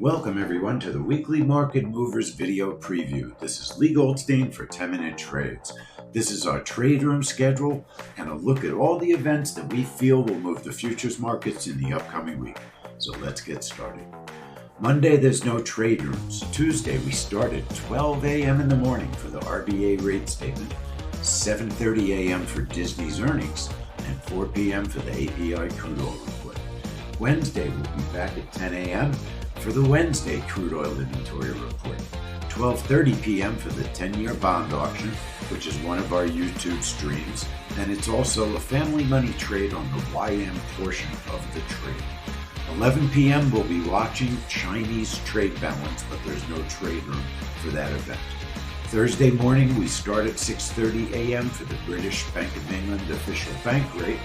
Welcome everyone to the weekly Market Movers video preview. This is Leigh Goldstein for 10-Minute Trades. This is our trade room schedule and a look at all the events that we feel will move the futures markets in the upcoming week. So let's get started. Monday, there's no trade rooms. Tuesday, we start at 12 a.m. in the morning for the RBA rate statement, 7:30 a.m. for Disney's earnings, and 4 p.m. for the API crude oil report. Wednesday, we'll be back at 10 a.m. for the Wednesday crude oil inventory report, 12:30 p.m. for the 10-year bond auction, which is one of our YouTube streams, and it's also a family money trade on the YM portion of the trade. 11 p.m. we'll be watching Chinese trade balance, but there's no trade room for that event. Thursday morning, we start at 6:30 a.m. for the British Bank of England official bank rate.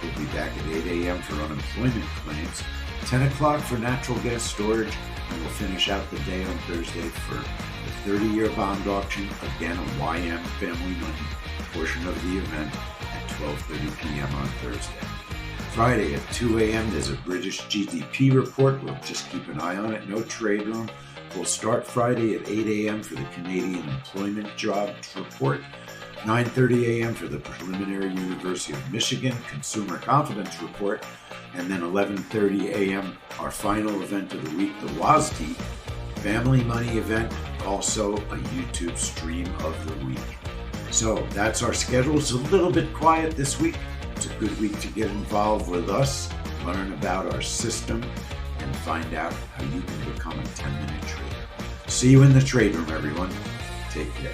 We'll be back at 8 a.m. for unemployment claims, 10 o'clock for natural gas storage, and we'll finish out the day on Thursday for the 30-year bond auction, again a YM family money portion of the event at 12:30 p.m. on Thursday. Friday at 2 a.m. there's a British GDP report. We'll just keep an eye on it, no trade room. We'll start Friday at 8 a.m. for the Canadian employment jobs report, 9:30 a.m. for the preliminary University of Michigan consumer confidence report, and then 11:30 a.m. our final event of the week, the WASD family money event, also a YouTube stream of the week. So that's our schedule. It's a little bit quiet this week. It's a good week to get involved with us, learn about our system, and find out how you can become a 10-minute trader. See you in the trade room, everyone. Take care.